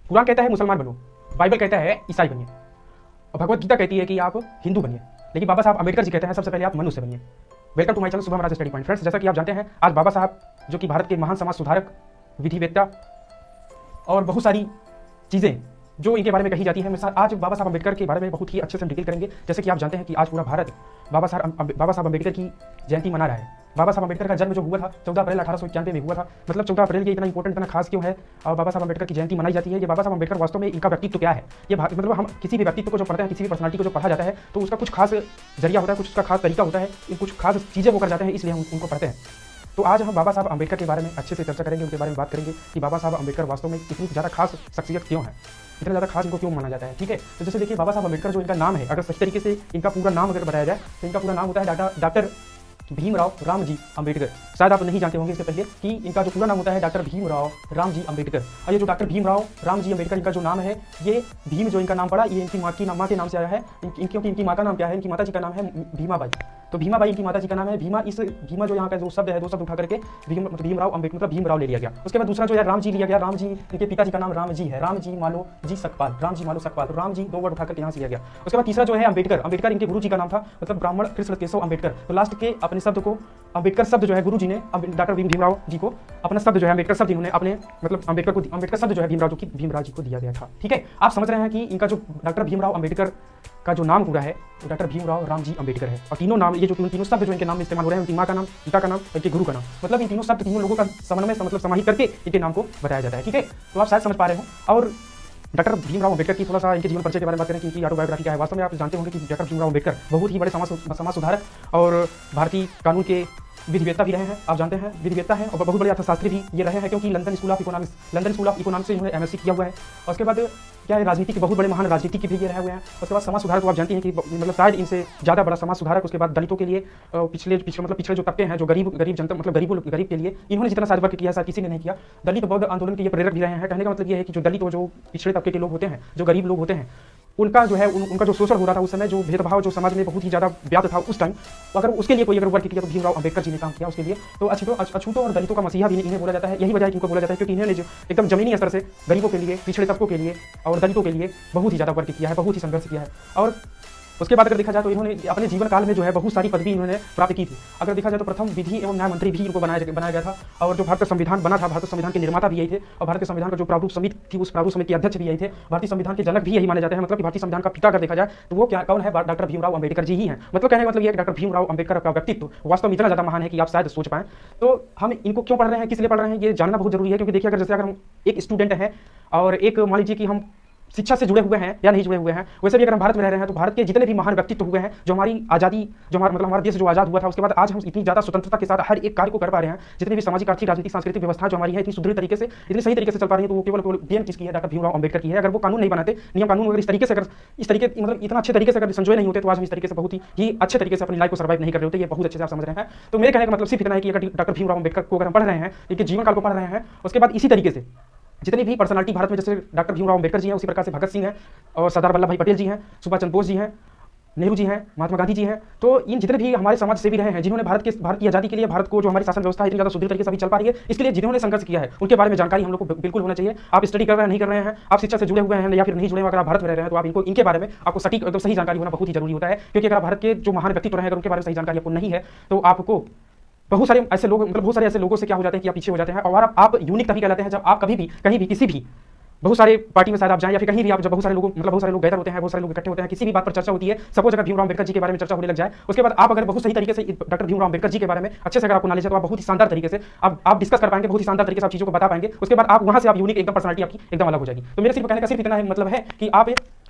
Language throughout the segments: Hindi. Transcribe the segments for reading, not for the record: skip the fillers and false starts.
कुरान कहता है मुसलमान बनो, बाइबल कहता है ईसाई बनिए, और भगवत गीता कहती है कि आप हिंदू बनिए, लेकिन बाबा साहब अम्बेडकर जी कहते हैं सबसे पहले आप मनुष्य बनिए। Welcome to my channel Shubham Raj study point. Friends, जैसा कि आप जानते हैं आज बाबा साहब जो कि भारत के महान समाज सुधारक, विधिवेत्ता और बहुत सारी चीज़ें जो इनके बारे में कही जाती है, मैं आज बाबा साहब अम्बेडकर के बारे में बहुत ही अच्छे से डिटेल करेंगे। जैसे कि आप जानते हैं कि आज पूरा भारत बाबा साहब अम्बेडकर की जयंती मना रहा है। बाबा साहब अम्बेडकर का जन्म जो हुआ था 14 अप्रैल 1891 में हुआ था। मतलब 14 अप्रैल ये इतना इंपॉर्टेंट, इतना खास क्यों है और बाबा साहब अम्बेडकर की जयंती मनाई जाती है? ये बाबा साहब अम्बेडकर वास्तव में इनका व्यक्तित्व क्या है? ये मतलब हम किसी भी व्यक्तित्व को जो पढ़ते हैं, किसी भी पर्सनालिटी को जो पढ़ा जाता है तो उसका कुछ खास जरिया होता है, कुछ उसका खास तरीका होता है, कुछ खास चीज़ें वो कर जाते हैं, इसलिए हम उनको पढ़ते हैं। तो आज हम बाबा साहब अम्बेडकर के बारे में अच्छे से चर्चा करेंगे, उनके बारे में बात करेंगे कि बाबा साहब अम्बेडकर वास्तव में इतनी ज़्यादा खास शख्सियत क्यों है, इतना ज़्यादा खास इनको क्यों माना जाता है। ठीक है, तो जैसे देखिए बाबा साहब अम्बेडकर जो इनका नाम है, अगर सही तरीके से इनका पूरा नाम अगर बताया जाए तो इनका पूरा नाम होता है डॉक्टर भीमराव रामजी अम्बेडकर। शायद आप नहीं जानते होंगे इससे पहले कि इनका जो पूरा नाम होता है डॉक्टर भीमराव रामजी अम्बेडकर। और ये जो डॉक्टर भीमराव रामजी अम्बेडकर इनका जो नाम है, ये भीम जो इनका नाम पड़ा ये इनकी माँ के नाम से आया है, क्योंकि इनकी माँ का नाम क्या है? इनकी माता जी का नाम है भीमाबाई। तो भीमाबाई इनकी माता जी का नाम है। भीमा जो यहाँ का जो शब्द है, दो शब्द उठा करके भीमराव अम्बेडकर मतलब भीमराव ले लिया गया। उसके बाद दूसरा जो है राम जी लिया गया। राम जी इनके पिताजी का नाम राम जी है, राम जी मालो जी सकपाल, राम जी मालो सकपाल, राम जी दो वर्ड उठा करके यहाँ से लिया गया। उसके बाद तीसरा जो है अम्बेडकर इनके गुरु जी का नाम था, मतलब ब्राह्मण कृष्ण केशव अम्बेडकर। तो लास्ट के अपने शब्द को अम्बेडकर शब्द जो है गुरु जी ने डॉक्टर भीमराव जी को अपना शब्द जो है अम्बेडकर शब्द इन्होंने अपने मतलब अम्बेडकर शब्द जो है भीमराव जी को दिया गया था। ठीक है, आप समझ रहे हैं कि इनका जो डॉक्टर भीमराव अम्बेडकर का जो नाम पूरा है वो डॉक्टर भीमराव रामजी अम्बेडकर है। और तीनों नाम, ये जो तीनों शब्द जो इनके नाम में इस्तेमाल हो रहे हैं, उनकी माँ का नाम, पिता का नाम, इनके गुरु का नाम, मतलब इन तीनों शब्द तीनों लोगों का समन्वय मतलब समाहित करके इनके नाम को बताया जाता है। ठीक है, तो आप शायद समझ पा रहे हो। और डॉक्टर भीमराव अम्बेडकर की थोड़ा सा इनके जीवन परिचय के बारे में बात करें कि इनकी ऑटोबायोग्राफी क्या है। वास्तव में आप जानते होंगे कि डॉक्टर भीमराव अम्बेडकर बहुत ही बड़े समाज सुधारक और भारतीय कानून के विधिवेत्ता भी रहे हैं। आप जानते हैं विधिवेत्ता हैं और बहुत बड़े अर्थशास्त्री भी ये रहे हैं, क्योंकि लंदन स्कूल ऑफ इकोनॉमिक्स से इन्होंने एमएससी किया हुआ है। और उसके बाद क्या है, राजनीति के बहुत बड़े महान राजनीति के भी ये रहे हुए हैं। उसके बाद समाज सुधारक, तो आप जानते हैं कि मतलब शायद इनसे ज़्यादा बड़ा समाज सुधारक। उसके बाद दलितों के लिए पिछले जो तबके हैं, जो गरीब जनता मतलब गरीब के लिए इन्होंने जितना शायद वर्क किया शायद किसी ने नहीं किया। दलित बौद्ध आंदोलन के ये प्रेरक भी रहे हैं। कहने का मतलब ये है कि जो दलित और जो पिछड़े तबके के लोग होते हैं, जो गरीब लोग होते हैं, उनका जो है उनका जो शोषण हो रहा था उस समय, जो भेदभाव जो समाज में बहुत ही ज़्यादा व्याप्त था उस टाइम, अगर उसके लिए कोई अगर वर्क किया तो भीमराव अम्बेडकर जी ने काम किया उसके लिए। तो अछूतों और दलितों का मसीहा भी इन्हें बोला जाता है। यही वजह है कि इनको बोला जाता है, क्योंकि इन्होंने जो एकदम जमीनी स्तर से गरीबों के लिए, पिछड़े तबकों के लिए और दलितों के लिए बहुत ही ज़्यादा वर्क किया है, बहुत ही संघर्ष किया है। और उसके बाद अगर देखा जाए तो इन्होंने अपने जीवन काल में जो है बहुत सारी पदवी इन्होंने प्राप्त की थी। अगर देखा जाए तो प्रथम विधि एवं न्याय मंत्री भी इनको बनाया गया था। और जो भारत का संविधान बना था, भारत संविधान के निर्माता भी यही थे। और भारत के संविधान का जो प्रारूप समिति थी, उस प्रारूप समिति के अध्यक्ष भी यही थे। भारतीय संविधान के जनक भी यही माने जाते हैं। मतलब कि भारतीय संविधान का पिता अगर देखा जाए तो वो कौन है? डॉक्टर भीमराव अम्बेडकर जी ही हैं। मतलब कहने का मतलब ये है कि डॉक्टर भीमराव अम्बेडकर का व्यक्तित्व वास्तव में इतना ज़्यादा महान है कि आप शायद सोच पाएं। तो हम इनको क्यों पढ़ रहे हैं, किस लिए पढ़ रहे हैं, ये जानना बहुत जरूरी है। क्योंकि देखिए, अगर हम एक स्टूडेंट हैं और एक मान लीजिए कि हम शिक्षा से जुड़े हुए हैं या नहीं जुड़े हुए हैं, वैसे भी अगर हम भारत में रह रहे हैं तो भारत के जितने भी महान व्यक्तित्व हुए हैं, जो हमारी आज़ादी, जो हमारा देश जो आज़ाद हुआ था, उसके बाद आज हम इतनी ज़्यादा स्वतंत्रता के साथ हर एक कार्य को कर पा रहे हैं, जितने भी सामाजिक, आर्थिक, राजनीतिक, सांस्कृतिक व्यवस्था जो हमारी है इतनी सुदृढ़ तरीके से, इतनी सही तरीके से चल पा रही है, तो वो केवल देन किसकी है? डॉक्टर भीमराव अम्बेडकर की है। अगर वो कानून नहीं बनाते, नियम कानून अगर इस तरीके मतलब इतना अच्छे तरीके से अगर संजोए नहीं होते, तो आज हम इस तरीके से बहुत ही अच्छे तरीके से अपनी लाइफ को सर्वाइव नहीं कर रहे होते। ये बहुत अच्छे से आप समझ रहे हैं। तो मेरे कहने का मतलब सिर्फ इतना है कि अगर डॉक्टर भीमराव अम्बेडकर को अगर हम पढ़ रहे हैं, इनके जीवन काल को पढ़ रहे हैं, उसके बाद इसी तरीके से जितनी भी पर्सनालिटी भारत में, जैसे डॉक्टर भीमराव अम्बेडकर जी हैं, उसी प्रकार से भगत सिंह हैं और सरदार वल्लभ भाई पटेल जी हैं, सुभाष चंद्र बोस जी हैं, नेहरू जी हैं, महात्मा गांधी जी हैं। तो इन जितने भी हमारे समाज सेवी रहे हैं, जिन्होंने भारत की आज़ादी के लिए, भारत को जो हमारी शासन व्यवस्था है इतनी ज़्यादा सुदृढ़ तरीके से अभी चल पा रही है, इसके लिए जिन्होंने संघर्ष किया है उनके बारे में जानकारी हम लोग को बिल्कुल होना चाहिए। आप स्टडी कर रहे हैं, नहीं कर रहे हैं, आप शिक्षा से जुड़े हुए हैं या फिर नहीं जुड़े हुए, अगर आप भारत में रह रहे हैं तो आप इनके बारे में आपको सटीक एकदम सही जानकारी होना बहुत ही जरूरी होता है। क्योंकि अगर भारत के जो महान व्यक्तित्व रहे, अगर उनके बारे में सही जानकारी आपको नहीं है तो आपको बहुत सारे ऐसे लोगों से क्या हो जाते हैं कि आप पीछे हो जाते हैं। और आप यूनिक तभी कहलाते हैं जब आप कभी भी कहीं भी किसी भी बहुत सारे पार्टी में शायद आप जाएं या फिर कहीं भी आप जब बहुत सारे लोग गैदर होते हैं, बहुत सारे लोग इकट्ठे होते हैं, किसी भी बात पर चर्चा होती है, सपोज अगर भीमराव अम्बेडकर जी के बारे में चर्चा होने लग जाए, उसके बाद आप अगर बहुत सही तरीके से डॉक्टर भीमराव अम्बेडकर जी के बारे में अच्छे से अगर आपको नॉलेज है तो आप बहुत ही शानदार तरीके से आप डिस्कस कर पाएंगे, बहुत ही शानदार तरीके से आप चीज़ों को बता पाएंगे। उसके बाद आप वहाँ से आप यूनिक एकदम पर्सनालिटी आपकी एकदम अलग हो जाएगी। तो मेरे सिर्फ कहने का सिर्फ इतना मतलब है कि आप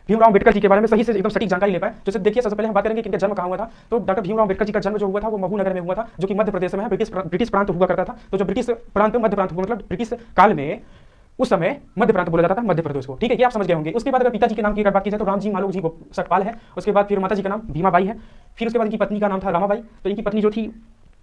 भीमराव अम्बेडकर जी के बारे में सही से एकदम सटीक जानकारी ले पाए। जैसे देखिए, सबसे पहले हम बात करेंगे कि इनका जन्म कहाँ हुआ था। तो डॉक्टर भीमराव अम्बेडकर जी का जन्म जो हुआ था वो महू नगर में हुआ था, जो कि मध्य प्रदेश में है। ब्रिटिश प्रांत हुआ करता था। तो जो ब्रिटिश प्रांत मध्य प्रांत हुआ, मतलब ब्रिटिश काल में उस समय मध्य प्रांत बोला जाता था, मध्य प्रदेश को। ठीक है, ये आप समझ गए होंगे। उसके बाद अगर पिताजी के नाम की अगर बात की जाए तो रामजी मालो जी सकपाल है। उसके बाद फिर माता जी का नाम भीमाबाई है। फिर उसके बाद इनकी पत्नी का नाम था रामाबाई। तो इनकी पत्नी जो थी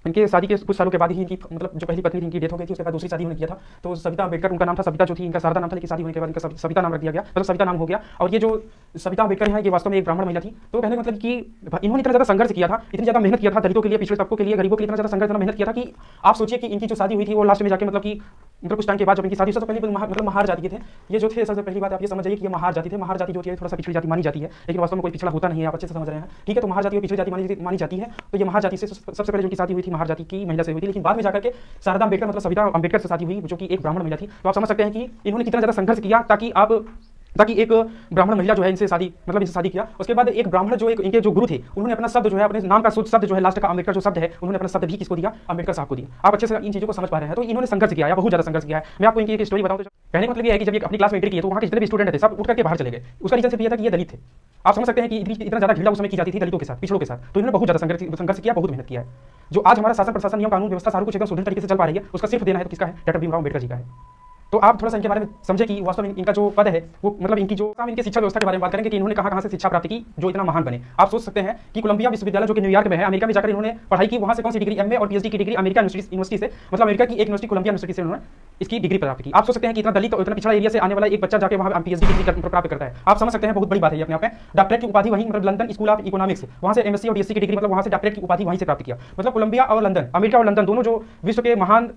इनके शादी के कुछ सालों के बाद ही इनकी मतलब जो पहली पत्नी थी इनकी डेथ हो गई थी। उसके बाद दूसरी शादी उन्होंने किया था। तो सविता अम्बेडकर उनका नाम था। सविता जो थी इनका सारदा नाम था, लेकिन शादी होने के बाद इनका सविता नाम रख दिया गया, मतलब सविता नाम हो गया। और ये जो सविता अम्बेडकर है ये वास्तव में एक ब्राह्मण महिला थी। तो कहने का मतलब कि इन्होंने इतना ज़्यादा संघर्ष किया था, इतनी ज़्यादा मेहनत किया था दलितों के लिए, पिछड़े तबकों के लिए, गरीबों के लिए इतना ज़्यादा संघर्ष, इतना मेहनत किया था कि आप सोचिए कि इनकी जो शादी हुई थी वो लास्ट में जाके मतलब कि कुछ टाइम के बाद जब इनकी शादी, सबसे पहले मतलब महार जाति के थे ये जो थे। सबसे पहली बात आप ये समझ जाइए कि ये महार जाति थे। महार जाति जो है थोड़ा सा पिछड़ी जाति मानी जाती है, लेकिन वास्तव में कोई पिछड़ा होता नहीं है, आप अच्छे से समझ रहे हैं। ठीक है, तो महार जाति और पिछड़ी जाति मानी जाती है। तो ये महार जाति से सबसे पहले जो की शादी हुई थी महार जाति की महिला से हुई थी, लेकिन बाद में जाकर के शारदा अम्बेडकर मतलब सविता अम्बेडकर से शादी हुई जो कि एक ब्राह्मण महिला थी। तो आप समझ सकते हैं कि इन्होंने कितना ज़्यादा संघर्ष किया ताकि एक ब्राह्मण महिला जो है इनसे शादी किया। उसके बाद एक ब्राह्मण जो एक इनके जो गुरु थे उन्होंने अपना शब्द जो है, अपने नाम का शुद्ध शब्द जो है लास्ट का अम्बेडकर जो शब्द है, उन्होंने अपना शब्द भी किसको दिया, अम्बेडकर साहब को दिया। आप अच्छे से इन चीज़ों को समझ पा रहे हैं। तो इन्होंने संघर्ष किया है, बहुत ज़्यादा संघर्ष किया है। मैं आपको इनकी एक स्टोरी बताऊं तो कहने का मतलब ये है कि जब ये अपनी क्लास में एंट्री किए तो वहाँ के जितने भी स्टूडेंट थे सब उठ करके बाहर चले गए। उसका रीजन सिर्फ ये था कि ये दलित थे। आप समझ सकते हैं कि इतना ज़्यादा घृणा उस समय की जाती थी दलितों के साथ, पिछड़ों के साथ। तो इन्होंने बहुत ज़्यादा संघर्ष किया, बहुत मेहनत किया है। जो आज हमारा शासन प्रशासन नियम कानून व्यवस्था सारा कुछ एकदम सुदृढ़ तरीके से चल पा रही है, उसका सिर्फ देना है तो किसका है, डॉक्टर भीमराव अम्बेडकर जी का है। तो आप थोड़ा सा इनके बारे में समझे कि वास्तव में इनका जो पद है वो मतलब इनकी शिक्षा व्यवस्था के बारे में बात करेंगे कि इन्होंने कहाँ से शिक्षा प्राप्त की जो इतना महान बने। आप सोच सकते हैं कि कोलंबिया विश्वविद्यालय जो कि न्यूयॉर्क में है, अमेरिका में जाकर इन्होंने पढ़ाई की। वहाँ से कौन सी डिग्री, एमए और पीएचडी की डिग्री अमेरिका यूनिवर्सिटी से, मतलब अमेरिका की एक यूनिवर्सिटी कोलंबिया यूनिवर्सिटी से उन्होंने इसकी डिग्री प्राप्त की। आप सोच सकते हैं कि इतना दलित और इतना पिछड़ा एरिया से आने वाला एक बच्चा जाके वहाँ पीएचडी डिग्री प्राप्त करता है। आप समझ सकते हैं बहुत बड़ी बात है अपने आप में। डॉक्टरेट की उपाधि वहीं मतलब लंदन स्कूल ऑफ इकोनॉमिक्स, वहाँ से एमएससी और बीएससी की डिग्री मतलब वहाँ से डॉक्टरेट की उपाधि वहीं से प्राप्त किया। मतलब कोलंबिया और लंदन, अमेरिका और लंदन दोनों जो विश्व के महान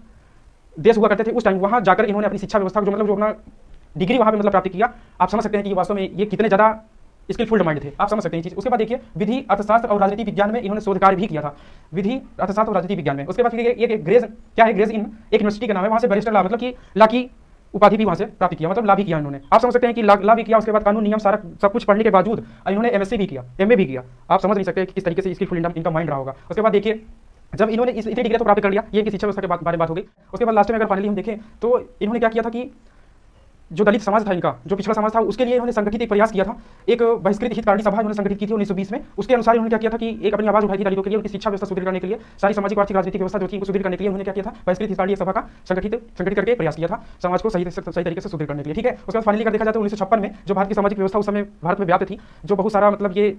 देश हुआ करते थे उस टाइम, वहाँ जाकर इन्होंने अपनी शिक्षा व्यवस्था जो अपना डिग्री वहाँ पे मतलब प्राप्त किया। आप समझ सकते हैं कि वास्तव में ये कितने ज़्यादा स्किलफुल माइंड थे। आप समझ सकते हैं चीज़। उसके बाद देखिए विधि, अर्थशास्त्र और राजनीति विज्ञान में इन्होंने शोध कार्य भी किया था, विधि, अर्थशास्त्र और राजनीति विज्ञान में। उसके बाद एक ग्रेज क्या है, ग्रेज इन एक यूनिवर्सिटी का नाम है, वहाँ से बैरिस्टर ला मतलब कि ला की उपाधि भी वहाँ से प्राप्त किया, मतलब ला भी किया इन्होंने। आप समझ सकते हैं कि ला भी किया। उसके बाद कानून नियम सारा सब कुछ पढ़ने के बावजूद इन्होंने एमएससी भी किया, एमए भी किया। आप समझ नहीं सकते कि किस तरीके से स्किलफुल इनका माइंड रहा होगा। उसके बाद देखिए जब इन्होंने इतनी डिग्री तो प्राप्त कर लिया, ये इनकी शिक्षा व्यवस्था के बारे में बात हो गई। उसके बाद लास्ट में अगर फाइनली हम देखें तो इन्होंने क्या किया था कि जो दलित समाज था इनका, जो पिछड़ा समाज था, उसके लिए इन्होंने संगठित एक प्रयास किया था। एक बहिष्कृत हितकारिणी सभा इन्होंने संगठित की थी 1920 में। उसके अनुसार इन्होंने क्या किया था कि एक अपनी आवाज उठाई थी दलितों के लिए, उनकी शिक्षा व्यवस्था सुदृढ़ करने के लिए, सारी सामाजिक आर्थिक राजनीतिक व्यवस्था जो थी उनको सुदृढ़ करने के लिए उन्होंने क्या किया था, बहिष्कृत हितकारिणी सभा का संगठित करके प्रयास किया था समाज को सही तरीके से सुदृढ़ करने के लिए। ठीक है, उसके बाद फाइनली अगर देखा जाए तो 1956 में जो भारत की सामाजिक व्यवस्था उस समय भारत में व्याप्त थी, जो बहुत सारा मतलब ये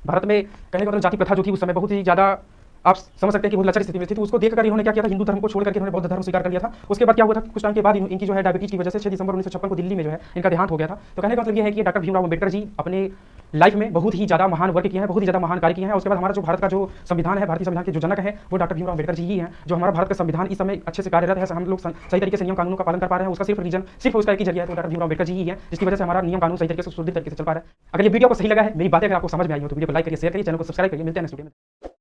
भारत में कहने का मतलब जाति प्रथा जो थी उस समय बहुत ही ज़्यादा आप समझ सकते हैं कि बहुत लचर स्थिति में थी। तो उसको देखकर इन्होंने क्या किया था, हिंदू धर्म को छोड़ करके इन्होंने बौद्ध धर्म स्वीकार कर लिया था। उसके बाद क्या हुआ था, कुछ टाइम के बाद इनकी जो है डायबिटीज की वजह से 6 दिसंबर 1956 को दिल्ली में जो है इनका देहांत हो गया था। तो कहने का मतलब ये है कि डॉक्टर भीमराव अम्बेडकर जी अपने लाइफ में बहुत ही ज़्यादा महान वर्क किए हैं, बहुत ही ज़्यादा महान कार्य किए हैं। उसके बाद हमारा जो भारत का जो संविधान है, भारतीय संविधान के जो जनक है वो डॉक्टर भीमराव अम्बेडकर जी ही हैं। जो हमारा भारत का संविधान इस समय अच्छे से कार्यरत है, हम लोग सही तरीके से नियम कानूनों का पालन कर पा रहे हैं, उसका सिर्फ उसका एक ही जरिया है, तो डॉक्टर भीमराव अम्बेडकर जी ही है, जिसकी वजह से हमारा नियम कानून सही तरीके से सुदृढ़ तरीके से चल पा रहा है। अगर ये वीडियो आपको सही लगा है, मेरी बातें अगर आपको समझ में आई हो तो वीडियो को लाइक करिए, शेयर करिए, चैनल को सब्सक्राइब करिए। मिलते हैं नेक्स्ट वीडियो में।